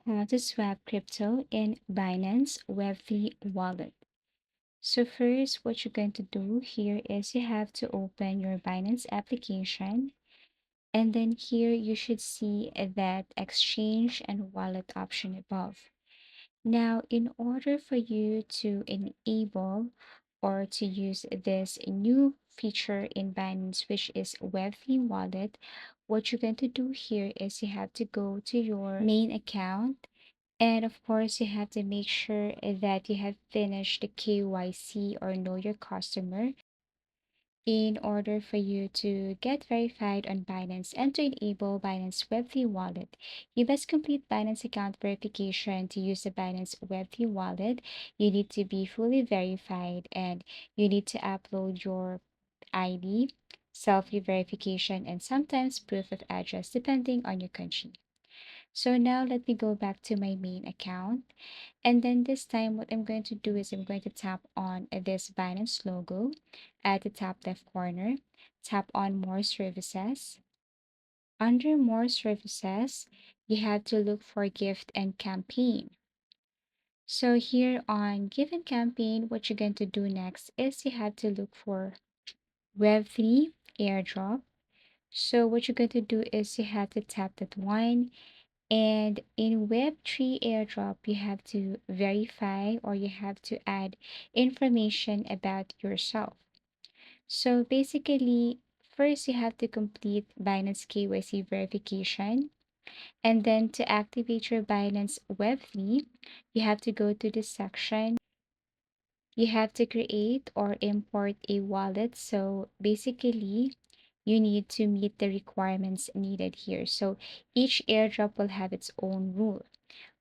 How to swap crypto in Binance Web3 Wallet. So first, what you're going to do here is you have to open your Binance application, and then here you should see that exchange and wallet option above. Now, in order for you to enable or to use this new feature in Binance, which is Web3 Wallet, what you're going to do here is you have to go to your main account, and of course, you have to make sure that you have finished the KYC or know your customer in order for you to get verified on Binance and to enable Binance Web3 Wallet. You must complete Binance account verification to use the Binance Web3 Wallet. You need to be fully verified and you need to upload your ID, self-verification, and sometimes proof of address depending on your country. So now let me go back to my main account. And then this time, what I'm going to do is I'm going to tap on this Binance logo at the top left corner. Tap on More Services. Under More Services, you have to look for Gift and Campaign. So here on Gift and Campaign, what you're going to do next is you have to look for Web3 Airdrop. So what you're going to do is you have to tap that one. And in Web3 airdrop, you have to verify or you have to add information about yourself. So basically, first you have to complete Binance KYC verification. And then to activate your Binance Web3, you have to go to this section. You have to create or import a wallet. So basically, you need to meet the requirements needed here. So each airdrop will have its own rule.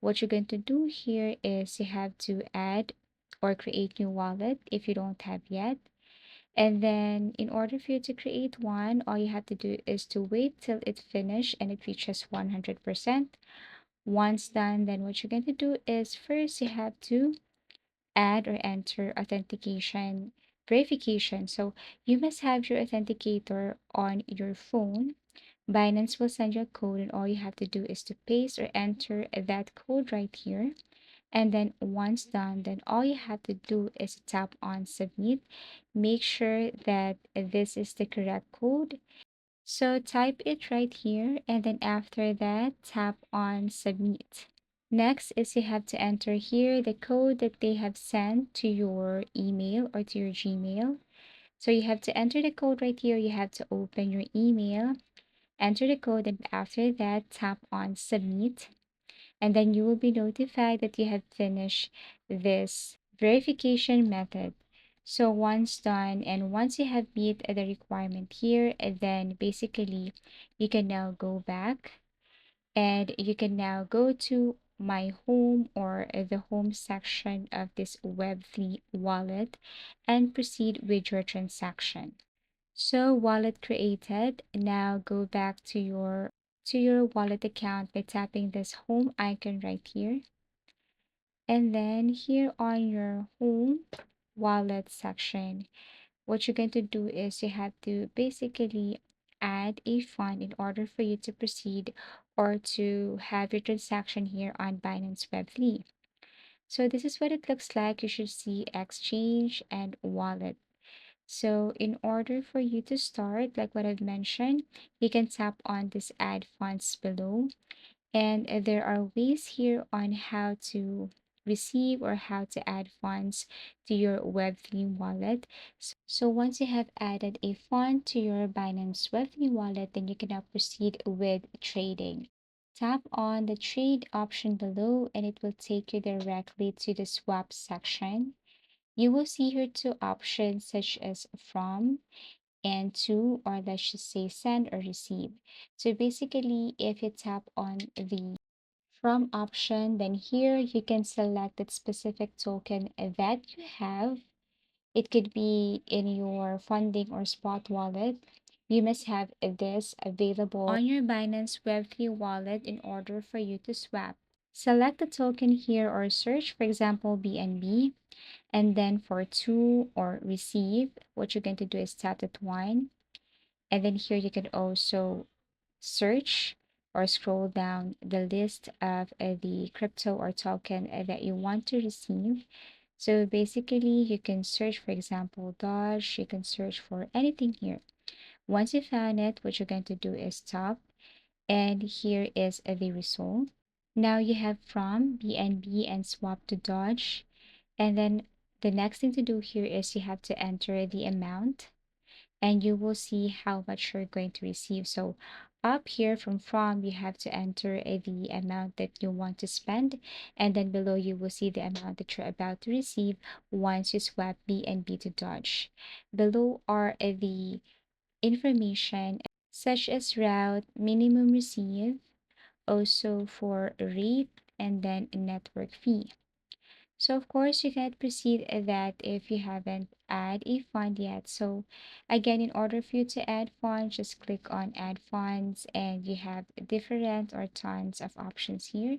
What you're going to do here is you have to add or create new wallet if you don't have yet. And then in order for you to create one, all you have to do is to wait till it finishes and it reaches 100%. Once done, then what you're going to do is first you have to add or enter authentication verification. So you must have your authenticator on your phone. Binance will send you a code, and all you have to do is to paste or enter that code right here. And then once done, then all you have to do is tap on submit. Make sure that this is the correct code. So type it right here, and then after that, tap on submit. Next is you have to enter here the code that they have sent to your email or to your Gmail. So you have to enter the code right here. You have to open your email, enter the code, and after that, tap on submit. And then you will be notified that you have finished this verification method. So once done, and once you have met the requirement here, and then basically you can now go back and you can now go to my home or the home section of this Web3 wallet and proceed with your transaction. So wallet created. Now go back to your wallet account by tapping this home icon right here. And then here on your home wallet section, what you're going to do is you have to basically add a fund in order for you to proceed or to have your transaction here on Binance Web3. So this is what it looks like. You should see exchange and wallet. So in order for you to start, like what I've mentioned, you can tap on this add funds below. And there are ways here on how to receive or how to add funds to your Web3 wallet. So once you have added a fund to your Binance Web3 wallet, then you can now proceed with trading. Tap on the trade option below and it will take you directly to the swap section. You will see here two options such as from and to, or let's just say send or receive. So basically, if you tap on the from option, then here you can select that specific token that you have. It could be in your funding or spot wallet. You must have this available on your Binance Web3 wallet in order for you to swap. Select the token here or search, for example, BNB. And then for to or receive, what you're going to do is tap that one. And then here you can also search or scroll down the list of the crypto or token that you want to receive. So basically, you can search, for example, Doge, you can search for anything here. Once you found it, what you're going to do is stop, and here is the result. Now you have from BNB and swap to Doge, and then the next thing to do here is you have to enter the amount, and you will see how much you're going to receive. So up here from you have to enter the amount that you want to spend, and then below you will see the amount that you're about to receive once you swap BNB to Dodge. Below are the information such as route, minimum receive, also for rate, and then network fee. So of course you can't proceed that if you haven't add a fund yet. So again, in order for you to add funds, just click on add funds, and you have different or tons of options here.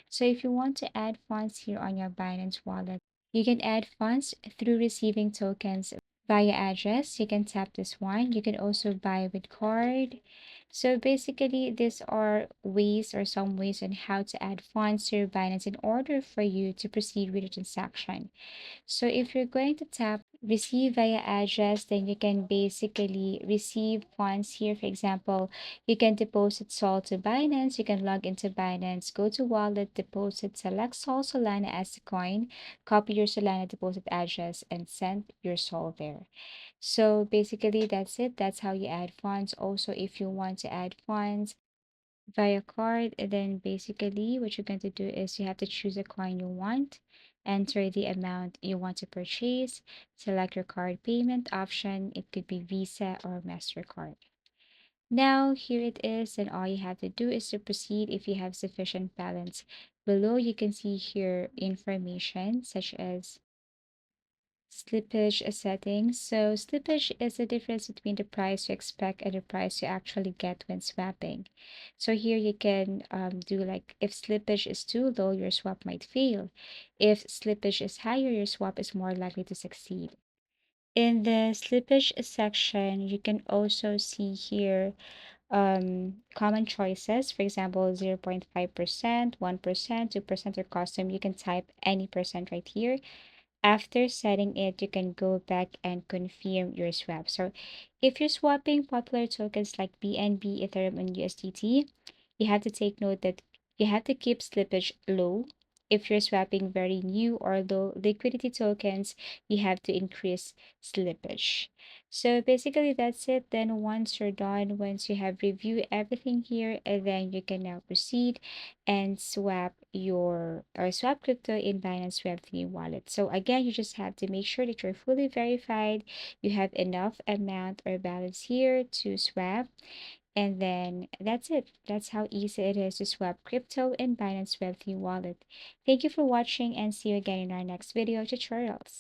So if you want to add funds here on your Binance wallet, you can add funds through receiving tokens via address. You can tap this one. You can also buy with card. So basically, these are ways or some ways on how to add funds to your Binance in order for you to proceed with the transaction. So if you're going to tap receive via address, then you can basically receive funds here. For example, you can deposit Sol to Binance. You can log into Binance, go to wallet, deposit, select Sol Solana as the coin, copy your Solana deposit address, and send your Sol there. So basically, that's it. That's how you add funds. Also, if you want to add funds via card, and then basically what you're going to do is you have to choose a coin you want, enter the amount you want to purchase, select your card payment option. It could be Visa or MasterCard. Now here it is, and all you have to do is to proceed if you have sufficient balance. Below you can see here information such as slippage settings. So slippage is the difference between the price you expect and the price you actually get when swapping. So here you can do like if slippage is too low, your swap might fail. If slippage is higher, your swap is more likely to succeed. In the slippage section, you can also see here common choices. For example, 0.5%, 1%, 2%, or custom. You can type any percent right here. After setting it, you can go back and confirm your swap. So if you're swapping popular tokens like BNB, Ethereum, and USDT, you have to take note that you have to keep slippage low. If you're swapping very new or low liquidity tokens, you have to increase slippage. So basically that's it. Then once you're done, once you have reviewed everything here, and then you can now proceed and swap your or swap crypto in Binance Web3 wallet. So again, you just have to make sure that you're fully verified, you have enough amount or balance here to swap, and then that's it. That's how easy it is to swap crypto in Binance Web3 wallet. Thank you for watching, and see you again in our next video tutorials.